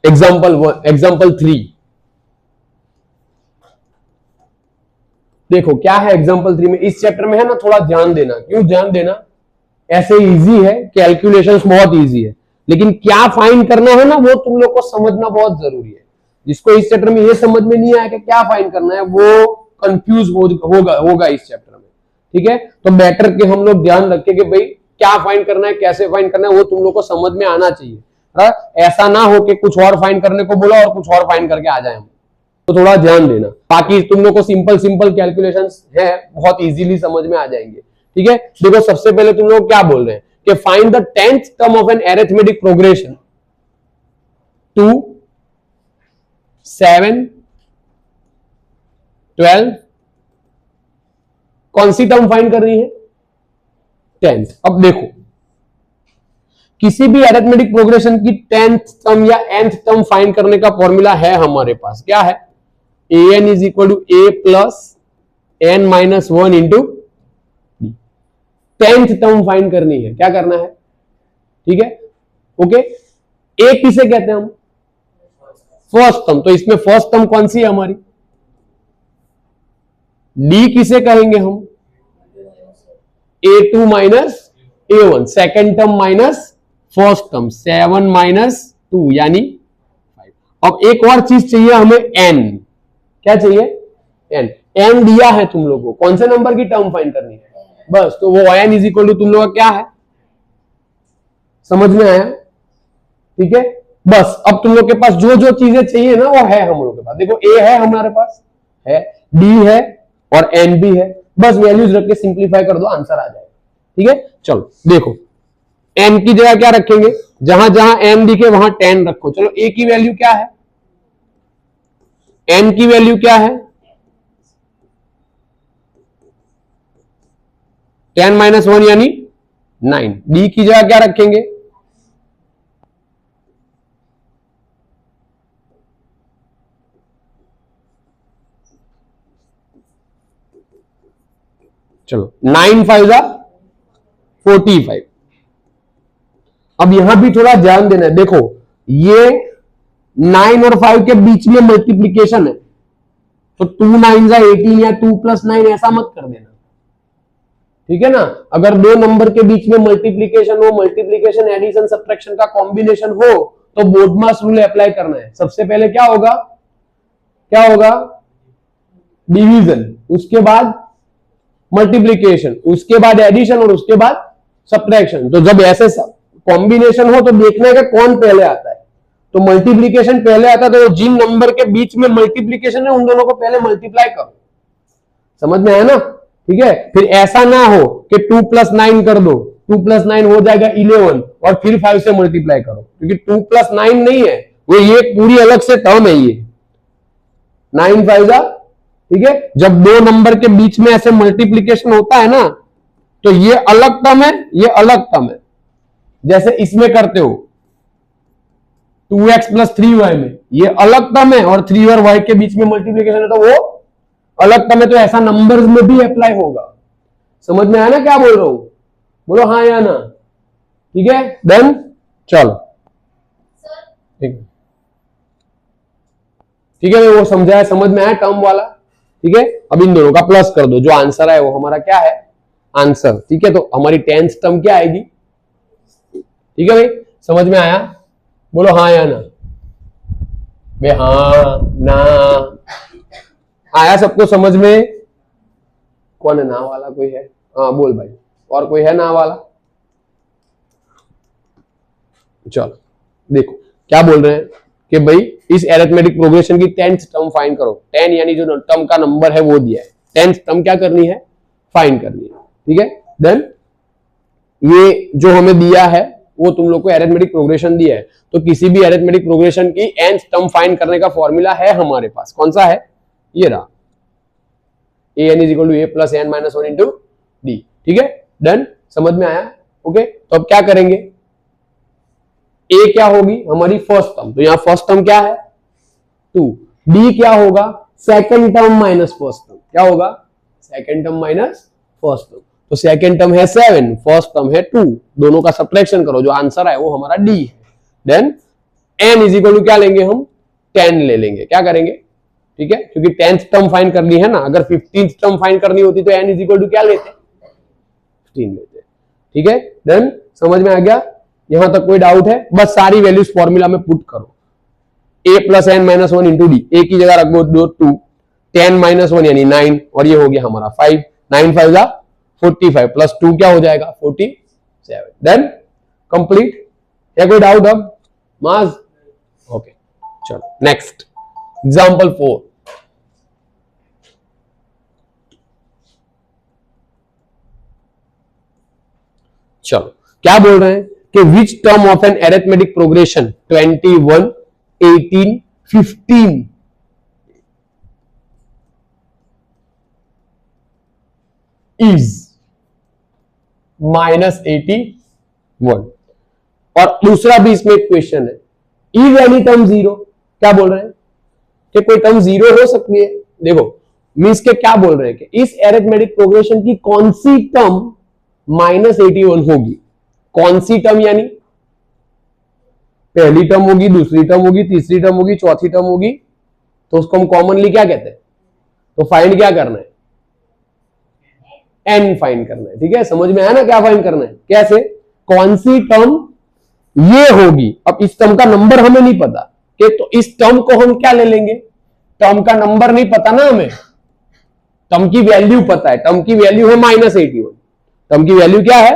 Example 3 देखो क्या है एग्जाम्पल 3 में। इस चैप्टर में है ना, थोड़ा ध्यान देना। क्यों ध्यान देना? ऐसे इजी है, कैलकुलेशंस बहुत इजी है, लेकिन क्या फाइंड करना है ना, वो तुम लोग को समझना बहुत जरूरी है। जिसको इस चैप्टर में ये समझ में नहीं आया कि क्या फाइंड करना है, वो कंफ्यूज होगा इस चैप्टर में। ठीक है, तो बेटर कि हम लोग ध्यान रखें कि भाई क्या फाइंड करना है, कैसे फाइंड करना है, वो तुम लोग को समझ में आना चाहिए। ऐसा ना हो कि कुछ और फाइंड करने को बोला और कुछ और फाइंड करके आ जाए हम। तो थोड़ा ध्यान देना। बाकी तुम लोग को सिंपल कैलकुलेशंस है, बहुत इजीली समझ में आ जाएंगे। ठीक है, देखो सबसे पहले तुम लोग क्या बोल रहे हैं कि find the 10th term of an arithmetic progression 2 7 12। कौन सी टर्म फाइंड कर रही है? 10th। अब देखो किसी भी अरिथमेटिक प्रोग्रेशन की 10th टर्म या nth टर्म फाइंड करने का फॉर्मूला है हमारे पास। क्या है? an is equal to a plus n minus 1 into 10th term find करनी है। क्या करना है? ठीक है, ओके। a किसे कहते हैं हम? First term. तो इसमें फर्स्ट टर्म कौन सी है हमारी? d किसे कहेंगे हम? a2 minus a1। Second term minus first term 7 minus 2 यानी 5। अब एक और चीज चाहिए हमें, n। क्या चाहिए? n दिया है तुम लोगों को, कौन से नंबर की टर्म फाइंड करनी है? बस, तो वो n इज इक्वल टू तुम लोग का क्या है? समझ में आया? ठीक है, बस अब तुम लोग के पास जो जो चीजें चाहिए ना वो है हम लोग के पास। देखो a है हमारे पास, है d है और n भी है। बस वैल्यूज रख के सिंप्लीफाई कर दो, आंसर आ जाएगा। ठीक है, चलो देखो n की जगह क्या रखेंगे? जहां जहां n दिखे वहां 10 रखो। चलो a की वैल्यू क्या है? n की वैल्यू क्या है? 10 माइनस 1 यानी 9। d की जगह क्या रखेंगे? चलो 9 5 45। अब यहां भी थोड़ा ध्यान देना है। देखो ये 9 और 5 के बीच में मल्टीप्लीकेशन है, तो 2 9 18 या 2 प्लस 9 ऐसा मत कर देना। ठीक है ना, अगर दो नंबर के बीच में मल्टीप्लीकेशन हो, मल्टीप्लीकेशन एडिशन सब्ट्रैक्शन का कॉम्बिनेशन हो, तो बोडमास रूल अप्लाई करना है। सबसे पहले क्या होगा? क्या होगा? डिवीजन, उसके बाद मल्टीप्लीकेशन, उसके बाद एडिशन और उसके बाद सब्ट्रैक्शन। तो जब ऐसे कॉम्बिनेशन हो तो देखना है कि कौन पहले आता है। तो मल्टीप्लीकेशन पहले आता है, तो जिन नंबर के बीच में मल्टीप्लीकेशन है उन दोनों को पहले मल्टीप्लाई करो। समझ में आया ना? ठीक है, फिर ऐसा ना हो कि 2 प्लस 9 कर दो, 2 प्लस 9 हो जाएगा 11 और फिर 5 से मल्टीप्लाई करो, क्योंकि 2 प्लस 9 नहीं है वो, ये पूरी अलग से टर्म है ये 9 5। ठीक है, जब दो नंबर के बीच में ऐसे मल्टीप्लीकेशन होता है ना, तो ये अलग टर्म है, ये अलग टर्म है। जैसे इसमें करते हो 2x प्लस 3y में, ये अलग टर्म है, और 3 और y के बीच में मल्टीप्लीकेशन है तो वो अलग टर्म है। तो ऐसा नंबर्स में भी अप्लाई होगा। समझ में आया ना क्या बोल रहा हूं? बोलो हाँ या ना। ठीक है, डन। चलो ठीक है, वो समझाया, समझ में आया टर्म वाला? ठीक है, अब इन दोनों का प्लस कर दो, जो आंसर है वो हमारा क्या है? आंसर। ठीक है, तो हमारी 10th टर्म क्या आएगी? ठीक है भाई, समझ में आया? बोलो हाँ या ना। बे हाँ ना आया सबको समझ में? कौन है ना वाला? कोई है? हाँ बोल भाई, और कोई है ना वाला? चलो देखो क्या बोल रहे हैं कि भाई इस अरिथमेटिक प्रोग्रेशन की 10th टर्म फाइंड करो। 10 यानी जो टर्म का नंबर है वो दिया है, 10th टर्म क्या करनी है? फाइंड करनी है। ठीक है, देन ये जो हमें दिया है वो तुम लोग को अरिथमेटिक प्रोग्रेशन दिया है, तो किसी भी अरिथमेटिक प्रोग्रेशन की nth टर्म फाइंड करने का फॉर्मूला है हमारे पास। कौन सा है? ये रहा, an is equal to a plus n minus 1 into d. ठीक है, डन। समझ में आया? ओके, तो अब क्या करेंगे? a क्या होगी? हमारी फर्स्ट टर्म, तो यहां फर्स्ट टर्म क्या है? 2। d क्या होगा? Second term minus first term. क्या होगा? Second term minus first term. तो सेकेंड टर्म है 7, फर्स्ट टर्म है 2, दोनों का सब्ट्रैक्शन करो, जो आंसर है वो हमारा d है। Then n is equal to क्या लेंगे हम 10 ले लेंगे, क्या करेंगे, ठीक है, क्योंकि 10th टर्म फाइंड करनी है ना, अगर 15th टर्म फाइंड करनी होती तो n इज इक्वल टू क्या लेते 15 लेते, ठीक है। देन समझ में आ गया, यहां तक कोई डाउट है, बस सारी वैल्यूज फॉर्मूला में पुट करो, a plus n minus one into d, a की जगह रख दो 2, 10 माइनस 1 यानी 9, और ये हो गया हमारा 5, 9 5 जा 45 प्लस 2 क्या हो जाएगा 47, देन कंप्लीट। क्या कोई डाउट अब माज? ओके चलो नेक्स्ट एग्जांपल 4। चलो क्या बोल रहे हैं कि which term of an arithmetic progression 21 18 15 is -81, और दूसरा भी इसमें एक क्वेश्चन है, इज एनी टर्म जीरो, क्या बोल रहे हैं कि कोई टर्म जीरो हो सकती है। देखो मींस के क्या बोल रहे हैं कि इस एरिथमेटिक प्रोग्रेशन की कौन सी टर्म -81 होगी, कौन सी टर्म, यानी पहली टर्म होगी, दूसरी टर्म होगी, तीसरी टर्म होगी, चौथी टर्म होगी, तो उसको हम कॉमनली क्या कहते हैं, तो फाइंड क्या करना है, एन फाइंड करना है, ठीक है, समझ में आया ना क्या फाइंड करना है, कैसे, कौन सी टर्म ये होगी। अब इस टर्म का नंबर हमें नहीं पता कि, तो इस टर्म को हम क्या ले लेंगे, टर्म का नंबर नहीं पता ना हमें, टर्म की वैल्यू पता है, टर्म की वैल्यू है -81, टर्म की वैल्यू क्या है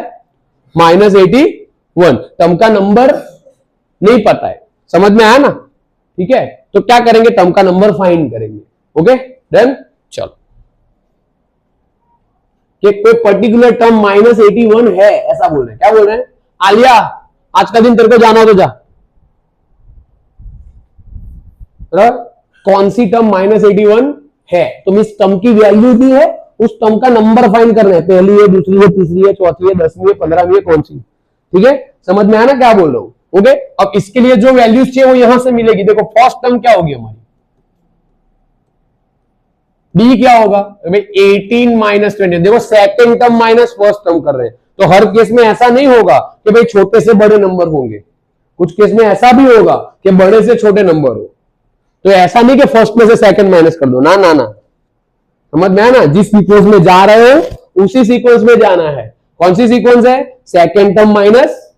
-81, टर्म का नंबर नहीं पता है, समझ में आया ना, ठीक है, तो क्या करेंगे, टर्म का नंबर फाइंड करेंगे, ओके देन चलो, कि कोई पर्टिकुलर टर्म -81 है, ऐसा बोल रहे हैं, क्या बोल रहे हैं, आलिया आज का दिन तेरे को जाना हो तो जा, कौन सी टर्म -81 है, तुम इस टर्म की वैल्यू दी है, उस टर्म का नंबर फाइंड करना है, पहली है, दूसरी है, तीसरी है, चौथी है, 10वीं है, 15वीं है, कौन सी, ठीक है, समझ में आया ना क्या बोल रहा हूं, ओके। अब इसके लिए जो वैल्यूज चाहिए वो यहां से मिलेगी, देखो फर्स्ट टर्म क्या होगी हमारी, डी क्या होगा भाई 18 -20, देखो second term minus first term कर रहे हैं, तो हर केस में ऐसा नहीं होगा कि भाई छोटे से बड़े नंबर होंगे, कुछ केस में ऐसा भी होगा कि बड़े से छोटे नंबर हो, तो ऐसा नहीं कि फर्स्ट में से सेकंड माइनस कर दो, ना ना ना, समझ में आया ना, जिस सीक्वेंस में जा रहे हो उसी सीक्वेंस में जाना है, कौन सी सीक्वेंस है, second term minus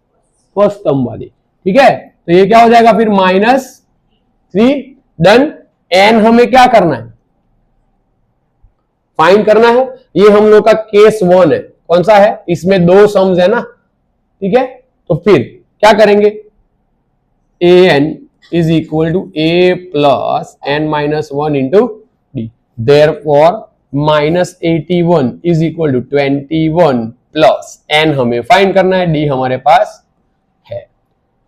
first term वाली, ठीक है, तो ये क्या हो जाएगा फिर -3, देन एन हमें क्या करना है, फाइंड करना है, ये हम लोग का केस 1 है, कौन सा है, इसमें 2 सम्स है ना, ठीक है, तो फिर क्या करेंगे, a n is equal to a plus n minus 1 into d, therefore -81 is equal to 21 plus n हमें फाइंड करना है, डी हमारे पास है,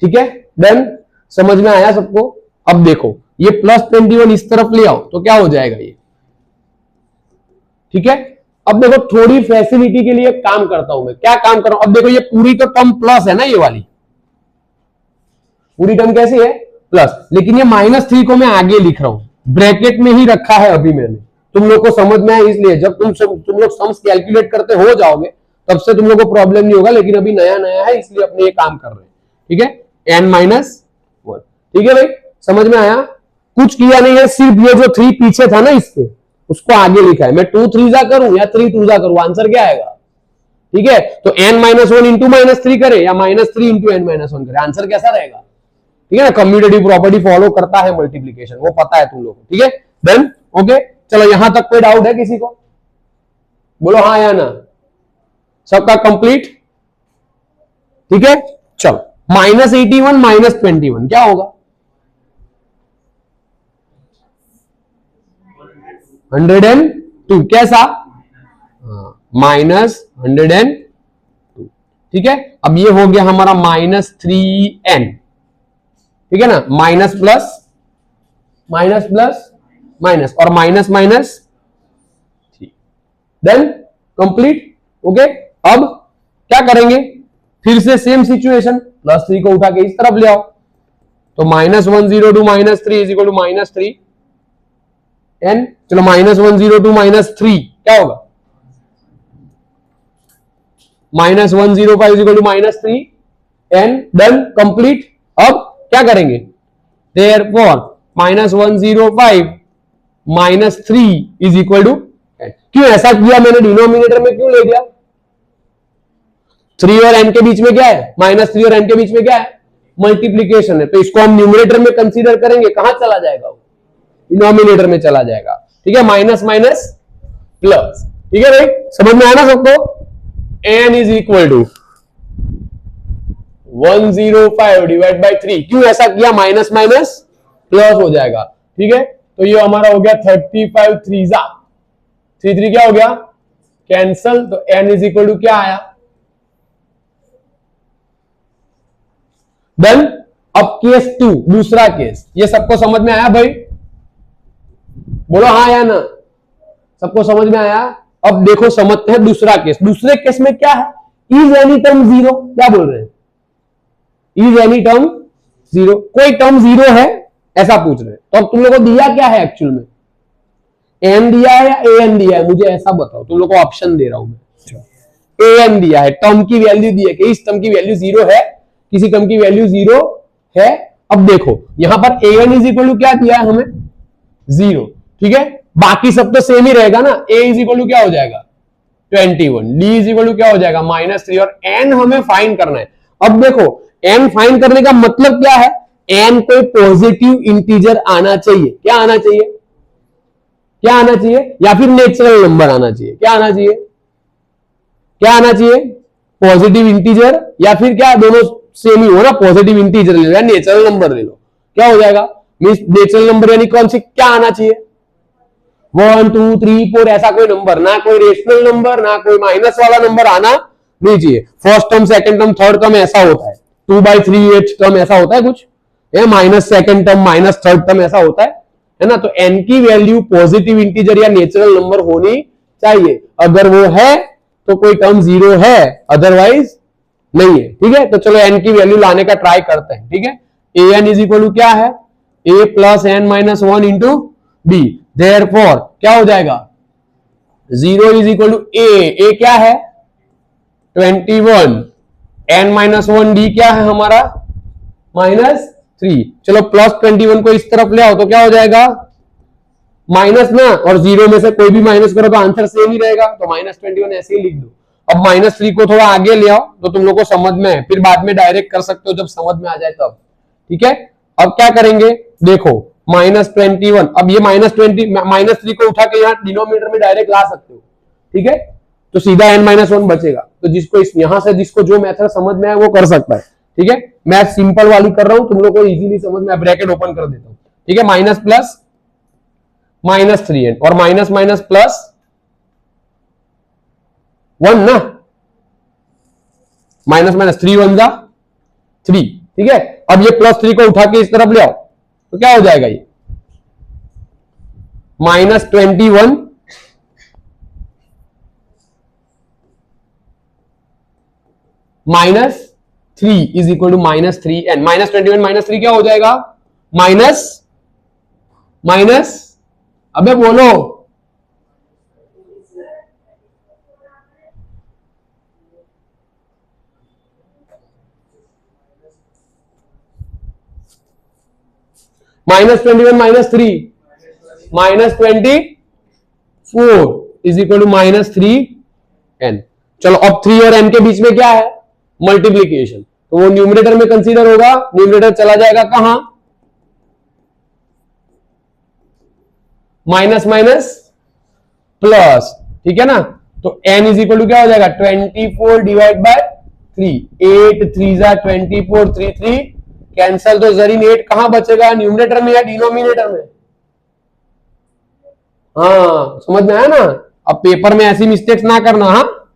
ठीक है, देन समझ में आया सबको। अब देखो ये +21 इस तरफ ले आओ तो क्या हो जाएगा ये, ठीक है। अब देखो थोड़ी फैसिलिटी के लिए काम करता हूं मैं, क्या काम कर रहा हूं, अब देखो ये पूरी तो टर्म प्लस है ना, ये वाली पूरी टर्म कैसी है प्लस, लेकिन ये -3 को मैं आगे लिख रहा हूं, ब्रैकेट में ही रखा है अभी मैंने, तुम लोग को समझ में आया, इसलिए जब तुम लोग सम्स कैलकुलेट करते हो जाओगे तब से तुम लोग को प्रॉब्लम नहीं होगा, लेकिन अभी नया नया है इसलिए अपने ये काम कर रहे हैं, ठीक है, n-1, ठीक है भाई, समझ में आया, कुछ किया नहीं है, सिर्फ ये जो 3 पीछे था ना इसके उसको आगे लिखा है, मैं 2 3 जा करूं या 3 2 जा करूं, आंसर क्या आएगा, ठीक है, तो n-1 इंटू -3 करे या -3 इंटू n-1 करे, आंसर कैसा रहेगा, ठीक है ना, कम्यूटेटिव प्रॉपर्टी फॉलो करता है मल्टीप्लीकेशन, वो पता है तुम लोग को, ठीक है, देन ओके, चलो यहां तक कोई डाउट है किसी को, बोलो हाँ या ना, सबका कंप्लीट, ठीक है, चलो -81 -21 क्या होगा, 102, कैसा, -102, ठीक है। अब ये हो गया हमारा -3n, ठीक है ना, minus plus minus plus minus और minus minus, then complete, okay. अब क्या करेंगे, फिर से सेम सिचुएशन, +3 को उठा के इस तरफ ले आओ, तो -102 -3 इज इक्वल टू -3 n, चलो -102 -3 क्या होगा, -105 is equal to -3 n, done complete. अब क्या करेंगे, देयरफॉर -105 -3 इज इक्वल टू 10। क्यों ऐसा किया मैंने? डिनोमिनेटर में क्यों ले दिया? 3 और n के बीच में क्या है? -3 और n के बीच में क्या है? मल्टीप्लीकेशन है। तो इसको हम न्यूमरेटर में कंसीडर करेंगे, कहां चला जाएगा वो? डिनोमिनेटर में चला जाएगा। ठीक है, माइनस माइनस प्लस। ठीक है भाई, समझ में आया ना सबको? n is equal to 105 divide by 3। क्यों ऐसा किया? माइनस माइनस प्लस हो जाएगा। ठीक है, तो ये हमारा हो गया 35 3 3 क्या हो गया? कैंसल। तो n इज इक्वल टू क्या आया? डन। अब केस 2, दूसरा केस। ये सबको समझ में आया भाई? बोलो हाँ या ना। सबको समझ में आया? अब देखो समझते हैं दूसरा केस। दूसरे केस में क्या है? Is any term zero. क्या बोल रहे हैं? Is any term zero. कोई टर्म जीरो है ऐसा पूछ रहे हैं। तो अब तुम लोगों को दिया क्या है एक्चुअल में? एन दिया है या ए एन दिया है? मुझे ऐसा बताओ। तुम लोग को ऑप्शन दे रहा हूं मैं। ए एन दिया है, टर्म की वैल्यू दी है कि इस टर्म की वैल्यू जीरो है, किसी टर्म की वैल्यू जीरो है। अब देखो यहां पर ए एन इज इक्वल टू क्या दिया है हमें? जीरो। ठीक है, बाकी सब तो सेम ही रहेगा ना। ए इज इक्वल टू क्या हो जाएगा? 21। डी इज इक्वल टू क्या हो जाएगा? -3। और एन हमें फाइंड करना है। अब देखो एन फाइंड करने का मतलब क्या है? एन कोई पॉजिटिव इंटीजर आना चाहिए। क्या आना चाहिए? क्या आना चाहिए? या फिर नेचुरल नंबर आना चाहिए। क्या आना चाहिए? क्या आना चाहिए? पॉजिटिव इंटीजर या फिर क्या? दोनों सेम ही हो ना। पॉजिटिव इंटीजर ले लो या नेचुरल नंबर ले लो, क्या हो जाएगा? मींस नेचुरल नंबर यानी कौन सी? क्या आना चाहिए? 1 2 3 4 ऐसा कोई नंबर, ना कोई रेशनल नंबर, ना कोई माइनस वाला नंबर आना नहीं चाहिए। First term, second term, third term ऐसा होता है। 2/3 टर्म ऐसा होता है कुछ, minus second term, minus third term ऐसा होता है ना। तो एन की वैल्यू पॉजिटिव इंटीजर या नेचुरल नंबर होनी चाहिए। अगर वो है तो कोई टर्म जीरो है, अदरवाइज नहीं है। ठीक है, तो चलो एन की वैल्यू लाने का ट्राई करते हैं। ठीक है, a n is equal to क्या है? A plus n minus 1 into b. Therefore क्या हो जाएगा? 0 इज इक्वल टू ए क्या है? 21। एन माइनस 1 डी क्या है हमारा? -3। चलो प्लस 21 को इस तरफ ले आओ तो क्या हो जाएगा? माइनस ना, और जीरो में से कोई भी माइनस करो तो आंसर सेम ही रहेगा। तो -21 ऐसे ही लिख दो। अब -3 को थोड़ा आगे ले आओ तो तुम लोग को समझ में है, फिर बाद में डायरेक्ट कर सकते हो जब समझ में आ जाए तब। ठीक है, अब क्या करेंगे? देखो -21। अब ये -3 को उठा के यहाँ डिनोमिनेटर में डायरेक्ट ला सकते हो। ठीक है, तो सीधा n-1 बचेगा। तो जिसको यहां से जिसको जो मेथड समझ में आए वो कर सकता है। ठीक है, मैं सिंपल वाली कर रहा हूं, तुम लोग को इजीली समझ में। ब्रैकेट ओपन कर देता हूं। ठीक है, माइनस प्लस -3n और माइनस माइनस प्लस 1 ना। माइनस माइनस 3 1 जा 3। ठीक है, अब ये +3 को उठा के इस तरफ ले आओ तो क्या हो जाएगा? ये -21 -3 इज इक्वल टू -3n। -21 -3 क्या हो जाएगा? माइनस माइनस, अबे बोलो, -21 -3 -24 इज इक्वल टू -3n। चलो अब 3 और n के बीच में क्या है? मल्टीप्लीकेशन। तो वो न्यूमरेटर में कंसीडर होगा। न्यूमरेटर चला जाएगा कहां? Minus minus plus. ठीक है ना, तो n इज इक्वल टू क्या हो जाएगा? 24 डिवाइड बाय 3। 8 3 जा 24, 3 3 कैंसल। तो जरीन 8 कहां बचेगा? न्यूमरेटर में या डिनोमिनेटर में? हाँ, समझ में आया ना। अब पेपर में ऐसी मिस्टेक्स ना करना। हाँ,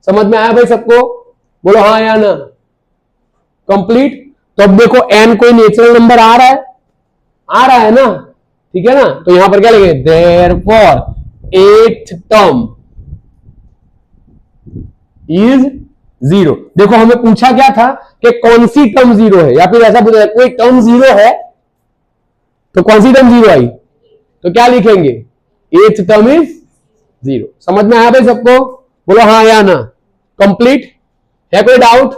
समझ में आया भाई सबको? बोलो हाँ या ना। कंप्लीट। तो अब देखो n कोई नेचुरल नंबर आ रहा है? आ रहा है ना। ठीक है ना, तो यहां पर क्या लिखे? Therefore 8th term is 0। देखो हमें पूछा क्या था कि कौन सी टर्म 0 है, या फिर ऐसा पूछा कोई टर्म 0 है तो कौन सी टर्म 0 आई? तो क्या लिखेंगे? 8th term is 0। समझ में आया भाई सबको? बोलो हाँ या ना। कंप्लीट है? कोई doubt?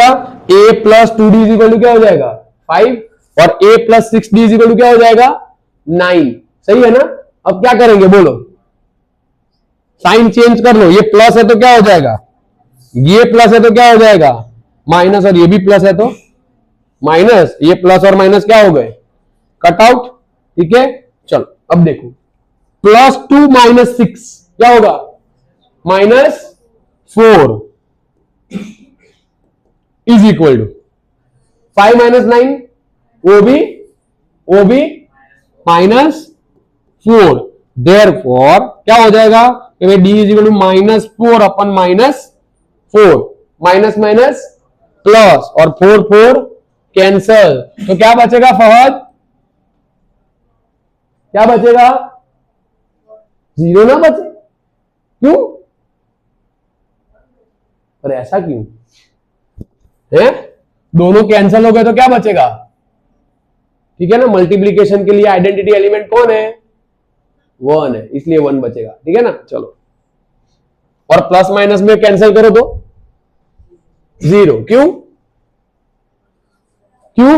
A plus 2d is equal to क्या हो जाएगा 5 और a plus 6d is equal to क्या हो जाएगा 9। सही है ना। अब क्या करेंगे बोलो, साइन चेंज कर लो, ये प्लस है तो क्या हो जाएगा, ये प्लस है तो क्या हो जाएगा माइनस, और ये भी प्लस है तो माइनस, ये प्लस और माइनस क्या हो गए कट आउट। ठीक है चलो अब देखो, +2 - 6 क्या होगा -4 इज इक्वल टू 5 - 9 वो भी -4। देयरफॉर क्या हो जाएगा कि भाई d इज इक्वल टू -4 अपन -4, माइनस माइनस प्लस, और 4 4 कैंसल, तो क्या बचेगा फहद, क्या बचेगा 0 ना बचे, क्यों, पर ऐसा क्यों है, दोनों कैंसल हो गए तो क्या बचेगा। ठीक है ना, मल्टीप्लीकेशन के लिए आइडेंटिटी एलिमेंट कौन है 1 है, इसलिए 1 बचेगा। ठीक है ना चलो, और प्लस माइनस में कैंसिल करो तो 0, क्यों क्यों,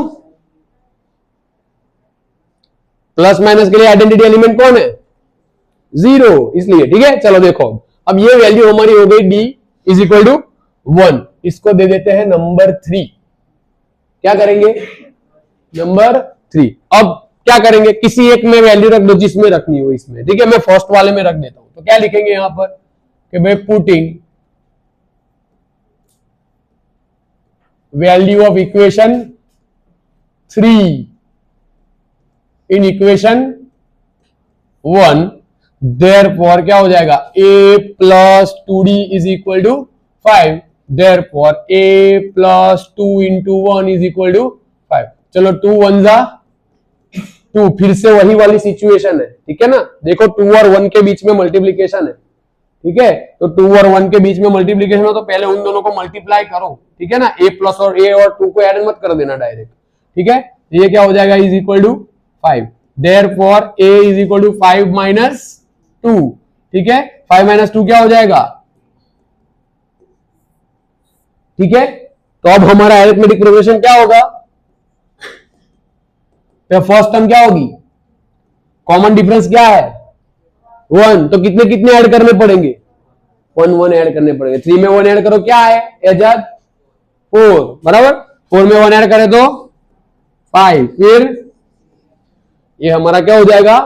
प्लस माइनस के लिए आइडेंटिटी एलिमेंट कौन है 0, इसलिए। ठीक है चलो देखो, अब ये वैल्यू हमारी हो गई d इज इक्वल टू 1, इसको दे देते हैं नंबर 3। क्या करेंगे नंबर 3, अब क्या करेंगे, किसी एक में वैल्यू रख दो जिसमें रखनी हो इसमें। ठीक है मैं फर्स्ट वाले में रख देता हूं, तो क्या लिखेंगे यहां पर कि भाई putting value of equation 3 in equation 1, therefore क्या हो जाएगा a plus 2d is equal to 5, therefore a plus 2 into 1 is equal to 5। चलो 2 1 जा 2, फिर से वही वाली सिचुएशन है। ठीक है ना, देखो 2 और 1 के बीच में मल्टीप्लीकेशन है। ठीक है, तो 2 और 1 के बीच में मल्टीप्लीकेशन हो तो पहले उन दोनों को मल्टीप्लाई करो। ठीक है ना, a प्लस और a और 2 को ऐड मत कर देना डायरेक्ट। ठीक है, ये क्या हो जाएगा is equal to 5, therefore a is equal to 5 minus 2। ठीक है, 5 माइनस 2 क्या हो जाएगा। ठीक है, तो अब हमारा अरिथमेटिक प्रोग्रेशन क्या होगा, तो फर्स्ट टर्म क्या होगी, कॉमन डिफरेंस क्या है 1, तो कितने कितने ऐड करने पड़ेंगे 1 1 ऐड करने पड़ेंगे। 3 में 1 ऐड करो क्या है एजाद 4, बराबर 4 में 1 ऐड करें तो 5, फिर ये हमारा क्या हो जाएगा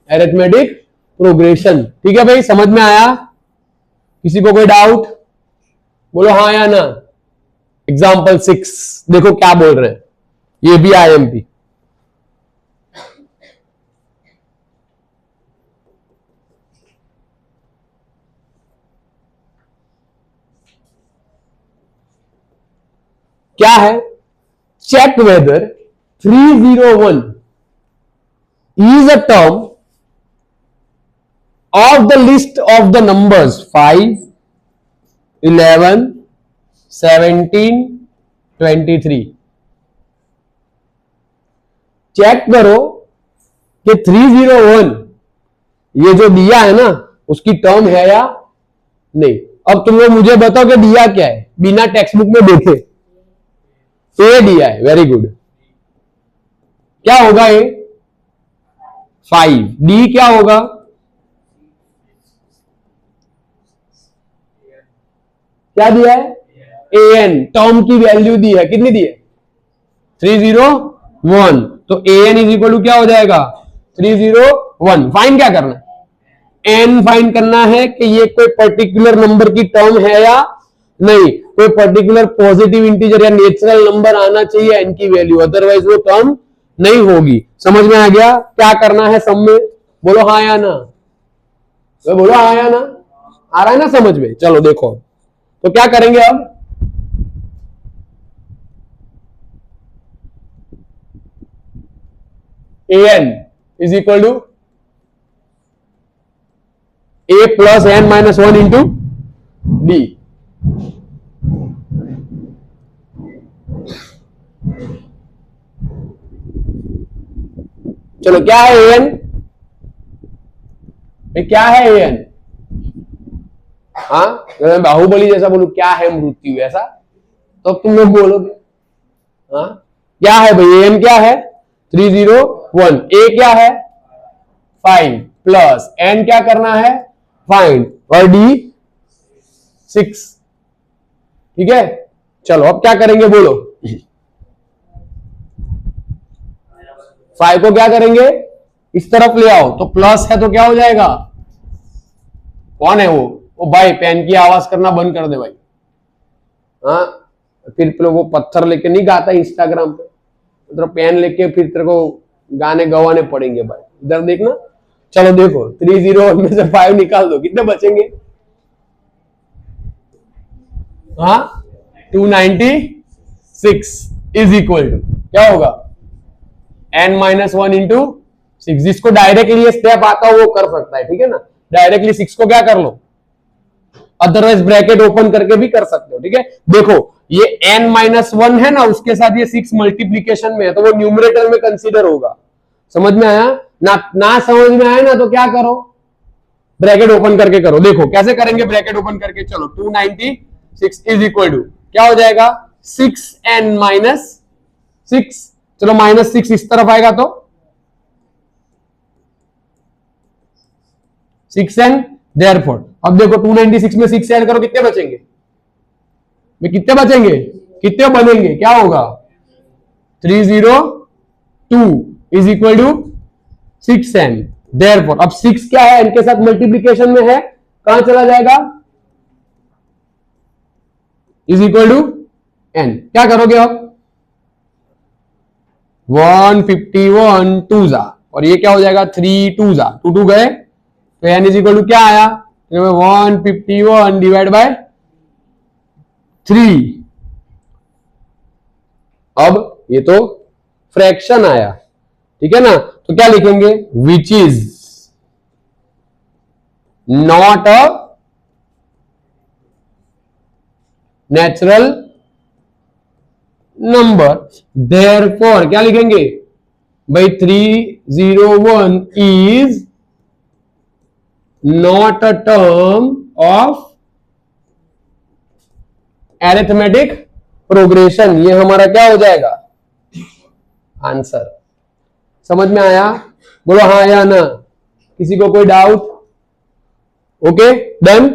अरिथमेटिक प्रोग्रेशन। ठीक है भाई, समझ में आया, किसी को कोई डाउट बोलो हाँ या ना। एग्जाम्पल 6 देखो क्या बोल रहे हैं, ये भी आईएमपी। क्या है, check whether 301 is a term of the list of the numbers 5, 11, 17, 23। Check करो कि 301 ये जो दिया है ना उसकी टर्म है या नहीं। अब तुम लोग मुझे बताओ कि दिया क्या है, बिना टेक्स्ट बुक में देखे ए दिया है, वेरी गुड, क्या होगा ए 5, डी क्या होगा क्या दिया है ए एन, टर्म की वैल्यू दी है, कितनी दी है 301, तो ए एन इज इक्वल टू क्या हो जाएगा 301। फाइन क्या करना है, एन फाइन करना है कि ये कोई पर्टिकुलर नंबर की टर्म है या नहीं, कोई पर्टिकुलर पॉजिटिव इंटीजर या नेचुरल नंबर आना चाहिए एन की वैल्यू, अदरवाइज वो टर्म नहीं होगी। समझ में आ गया क्या करना है सब में, बोलो हाँ या ना, तो बोलो हाँ या ना, आ रहा है ना समझ में। चलो देखो तो क्या करेंगे अब, a n is equal to a plus n minus 1 into d. चलो क्या है ए एन, क्या है ए एन, हाँ मैं बाहुबली जैसा बोलूं क्या है मृत्यु ऐसा, तो अब तुम लोग बोलोगे हाँ क्या है भाई, एन क्या है 301, ए क्या है 5 प्लस एन क्या करना है फाइंड और डी 6। ठीक है, चलो अब क्या करेंगे बोलो, 5 को क्या करेंगे इस तरफ ले आओ, तो प्लस है तो क्या हो जाएगा, कौन है वो भाई पेन की आवाज करना बंद कर दे भाई। हाँ फिर वो पत्थर लेके नहीं गाता इंस्टाग्राम पे, तो पेन लेके फिर तेरे को गाने गवाने पड़ेंगे भाई। इधर देखना, चलो देखो 301 में से 5 निकाल दो, कितने बचेंगे, हाँ 296 इज इक्वल टू क्या होगा n-1 इंटू 6। जिसको डायरेक्टली ये स्टेप आता है वो कर सकता है, ठीक है ना, डायरेक्टली 6 को क्या कर लो, अदरवाइज ब्रैकेट ओपन करके भी कर सकते हो। ठीक है, देखो ये n-1 है ना, उसके साथ ये 6 मल्टीप्लीकेशन में है तो वो न्यूमरेटर में कंसीडर होगा। समझ में आया ना समझ में आया ना तो क्या करो, ब्रैकेट ओपन करके करो। देखो कैसे करेंगे ब्रैकेट ओपन करके, चलो 296 इज इक्वल टू क्या हो जाएगा 6n माइनस 6, चलो -6 इस तरफ आएगा तो 6n, देयरफॉर अब देखो 296 में 6 ऐड करो कितने बचेंगे, कितने बचेंगे, कितने बनेंगे, क्या होगा 302 is equal to 6n। Therefore अब 6 क्या है, इनके साथ मल्टीप्लीकेशन में है, कहां चला जाएगा, इज इक्वल टू n। क्या करोगे अब 151 2 जा, और ये क्या हो जाएगा 3 2 जा, 2 2 गए तो n इज इक्वल टू क्या आया 151 डिवाइड बाय 3। अब ये तो फ्रैक्शन आया, ठीक है ना, तो क्या लिखेंगे which is not a natural number, therefore क्या लिखेंगे भाई 301 is not a term of arithmetic progression. ये हमारा क्या हो जाएगा आंसर। समझ में आया, बोलो हाँ या ना, किसी को कोई डाउट, ओके डन।